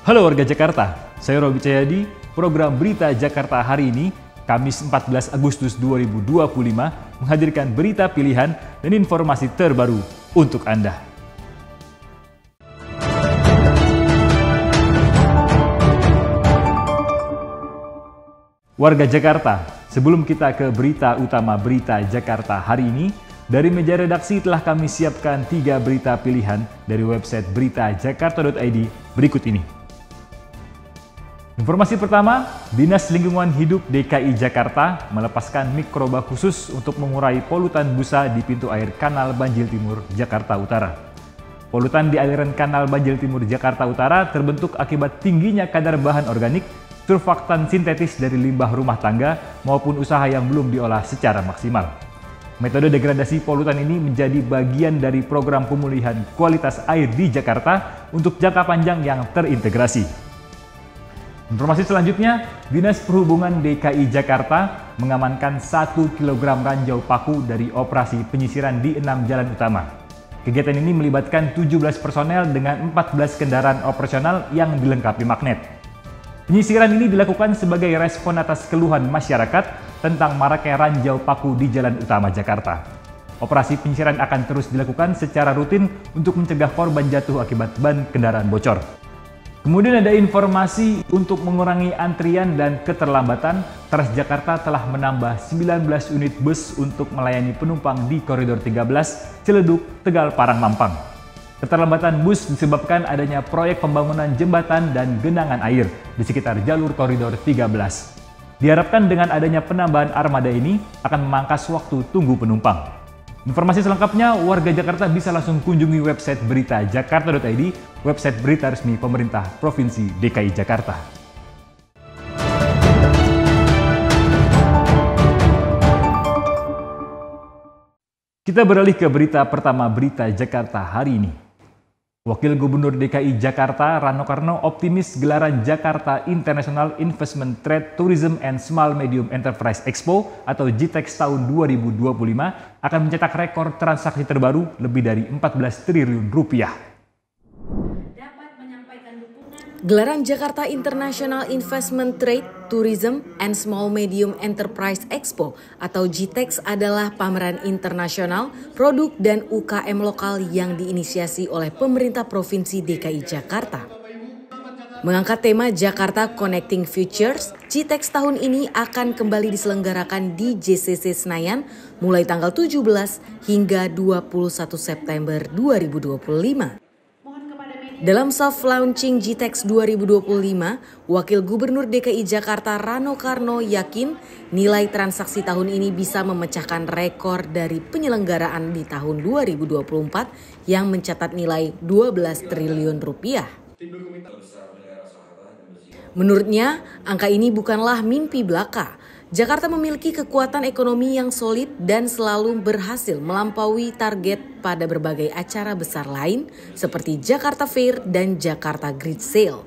Halo warga Jakarta, saya Robi Cahyadi. Program Berita Jakarta hari ini, Kamis 14 Agustus 2025, menghadirkan berita pilihan dan informasi terbaru untuk Anda. Warga Jakarta, sebelum kita ke berita utama Berita Jakarta hari ini, dari meja redaksi telah kami siapkan 3 berita pilihan dari website beritajakarta.id berikut ini. Informasi pertama, Dinas Lingkungan Hidup DKI Jakarta melepaskan mikroba khusus untuk mengurai polutan busa di pintu air Kanal Banjir Timur, Jakarta Utara. Polutan di aliran Kanal Banjir Timur, Jakarta Utara terbentuk akibat tingginya kadar bahan organik, surfaktan sintetis dari limbah rumah tangga maupun usaha yang belum diolah secara maksimal. Metode degradasi polutan ini menjadi bagian dari program pemulihan kualitas air di Jakarta untuk jangka panjang yang terintegrasi. Informasi selanjutnya, Dinas Perhubungan DKI Jakarta mengamankan 1 kg ranjau paku dari operasi penyisiran di 6 jalan utama. Kegiatan ini melibatkan 17 personel dengan 14 kendaraan operasional yang dilengkapi magnet. Penyisiran ini dilakukan sebagai respon atas keluhan masyarakat tentang maraknya ranjau paku di jalan utama Jakarta. Operasi penyisiran akan terus dilakukan secara rutin untuk mencegah korban jatuh akibat ban kendaraan bocor. Kemudian ada informasi untuk mengurangi antrian dan keterlambatan, Transjakarta telah menambah 19 unit bus untuk melayani penumpang di Koridor 13, Ciledug, Tegal, Parang, Mampang. Keterlambatan bus disebabkan adanya proyek pembangunan jembatan dan genangan air di sekitar jalur Koridor 13. Diharapkan dengan adanya penambahan armada ini akan memangkas waktu tunggu penumpang. Informasi selengkapnya, warga Jakarta bisa langsung kunjungi website beritajakarta.id, website berita resmi pemerintah Provinsi DKI Jakarta. Kita beralih ke berita pertama Berita Jakarta hari ini. Wakil Gubernur DKI Jakarta Rano Karno optimis gelaran Jakarta International Investment Trade Tourism and Small Medium Enterprise Expo atau GITEX tahun 2025 akan mencetak rekor transaksi terbaru lebih dari 14 triliun rupiah. Gelaran Jakarta International Investment Trade, Tourism, and Small Medium Enterprise Expo atau GITEX adalah pameran internasional, produk dan UKM lokal yang diinisiasi oleh pemerintah Provinsi DKI Jakarta. Mengangkat tema Jakarta Connecting Futures, GITEX tahun ini akan kembali diselenggarakan di JCC Senayan mulai tanggal 17 hingga 21 September 2025. Dalam soft launching GITEX 2025, Wakil Gubernur DKI Jakarta Rano Karno yakin nilai transaksi tahun ini bisa memecahkan rekor dari penyelenggaraan di tahun 2024 yang mencatat nilai 12 triliun rupiah. Menurutnya, angka ini bukanlah mimpi belaka. Jakarta memiliki kekuatan ekonomi yang solid dan selalu berhasil melampaui target pada berbagai acara besar lain seperti Jakarta Fair dan Jakarta Great Sale.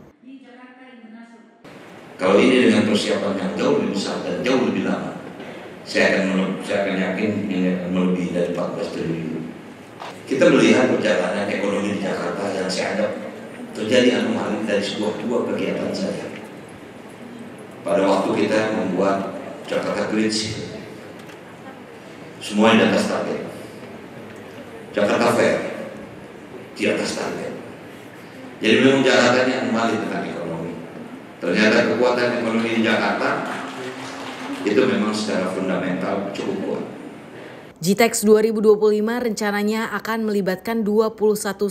Kalau ini dengan persiapan yang jauh lebih besar dan jauh lebih lama, saya akan yakin ini akan melebihi dari 14 triliun. Kita melihat perjalanan ekonomi di Jakarta yang saya anggap terjadi anomali dari dua kegiatan saja. Pada waktu kita membuat Jakarta Great Sale, semua di atas target. Jakarta Fair di atas target. Jadi memang Jakarta ini anomali tentang ekonomi. Ternyata kekuatan ekonomi di Jakarta itu memang secara fundamental cukup kuat. GITEX 2025 rencananya akan melibatkan 21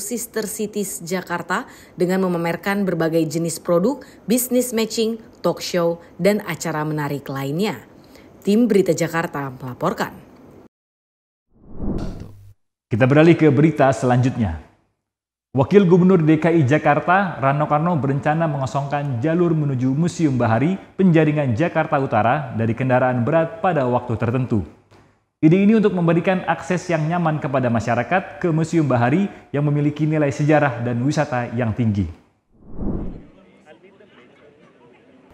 sister cities Jakarta dengan memamerkan berbagai jenis produk, business matching, talk show, dan acara menarik lainnya. Tim Berita Jakarta melaporkan. Kita beralih ke berita selanjutnya. Wakil Gubernur DKI Jakarta Rano Karno berencana mengosongkan jalur menuju Museum Bahari Penjaringan Jakarta Utara dari kendaraan berat pada waktu tertentu. Ide ini untuk memberikan akses yang nyaman kepada masyarakat ke Museum Bahari yang memiliki nilai sejarah dan wisata yang tinggi.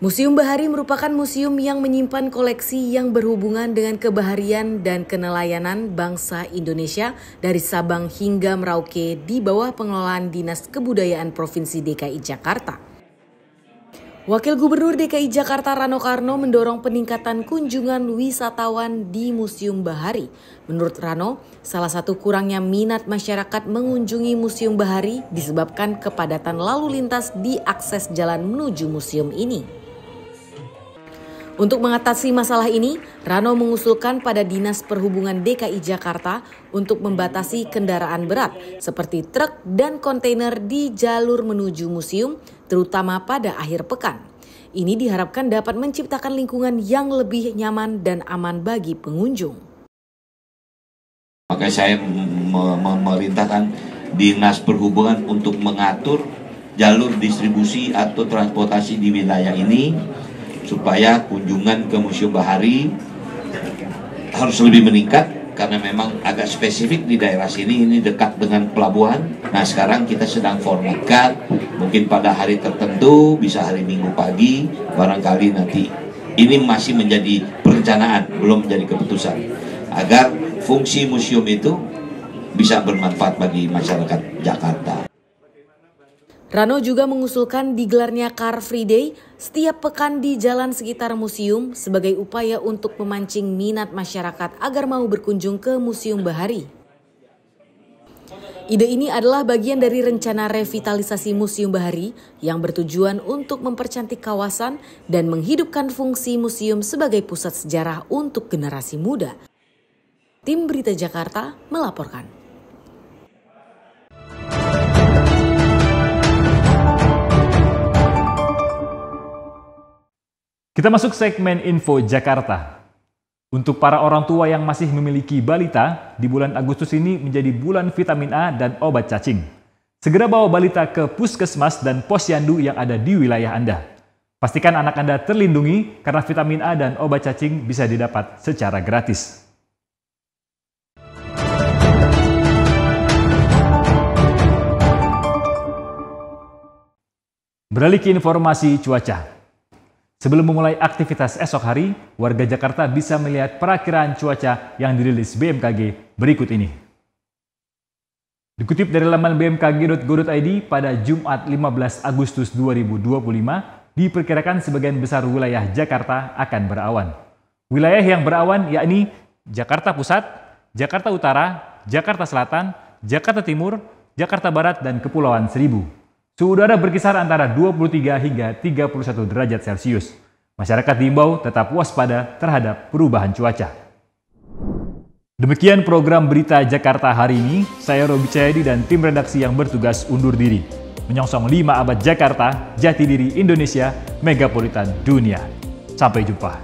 Museum Bahari merupakan museum yang menyimpan koleksi yang berhubungan dengan kebaharian dan kenelayanan bangsa Indonesia dari Sabang hingga Merauke di bawah pengelolaan Dinas Kebudayaan Provinsi DKI Jakarta. Wakil Gubernur DKI Jakarta Rano Karno mendorong peningkatan kunjungan wisatawan di Museum Bahari. Menurut Rano, salah satu kurangnya minat masyarakat mengunjungi Museum Bahari disebabkan kepadatan lalu lintas di akses jalan menuju museum ini. Untuk mengatasi masalah ini, Rano mengusulkan pada Dinas Perhubungan DKI Jakarta untuk membatasi kendaraan berat seperti truk dan kontainer di jalur menuju museum, terutama pada akhir pekan. Ini diharapkan dapat menciptakan lingkungan yang lebih nyaman dan aman bagi pengunjung. Maka saya memerintahkan Dinas Perhubungan untuk mengatur jalur distribusi atau transportasi di wilayah ini supaya kunjungan ke Museum Bahari harus lebih meningkat karena memang agak spesifik di daerah sini, ini dekat dengan pelabuhan. Nah sekarang kita sedang formatkan, mungkin pada hari tertentu, bisa hari Minggu pagi, barangkali nanti. Ini masih menjadi perencanaan, belum menjadi keputusan, agar fungsi museum itu bisa bermanfaat bagi masyarakat Jakarta. Rano juga mengusulkan digelarnya Car Free Day setiap pekan di jalan sekitar museum sebagai upaya untuk memancing minat masyarakat agar mau berkunjung ke Museum Bahari. Ide ini adalah bagian dari rencana revitalisasi Museum Bahari yang bertujuan untuk mempercantik kawasan dan menghidupkan fungsi museum sebagai pusat sejarah untuk generasi muda. Tim Berita Jakarta melaporkan. Kita masuk segmen Info Jakarta. Untuk para orang tua yang masih memiliki balita, di bulan Agustus ini menjadi bulan vitamin A dan obat cacing. Segera bawa balita ke puskesmas dan posyandu yang ada di wilayah Anda. Pastikan anak Anda terlindungi karena vitamin A dan obat cacing bisa didapat secara gratis. Beralih ke informasi cuaca. Sebelum memulai aktivitas esok hari, warga Jakarta bisa melihat perakiraan cuaca yang dirilis BMKG berikut ini. Dikutip dari laman bmkg.go.id pada Jumat 15 Agustus 2025, diperkirakan sebagian besar wilayah Jakarta akan berawan. Wilayah yang berawan yakni Jakarta Pusat, Jakarta Utara, Jakarta Selatan, Jakarta Timur, Jakarta Barat, dan Kepulauan Seribu. Suhu udara berkisar antara 23 hingga 31 derajat Celcius. Masyarakat diimbau tetap waspada terhadap perubahan cuaca. Demikian program Berita Jakarta hari ini. Saya Robi Cahyadi dan tim redaksi yang bertugas undur diri. Menyongsong 5 abad Jakarta, jati diri Indonesia, megapolitan dunia. Sampai jumpa.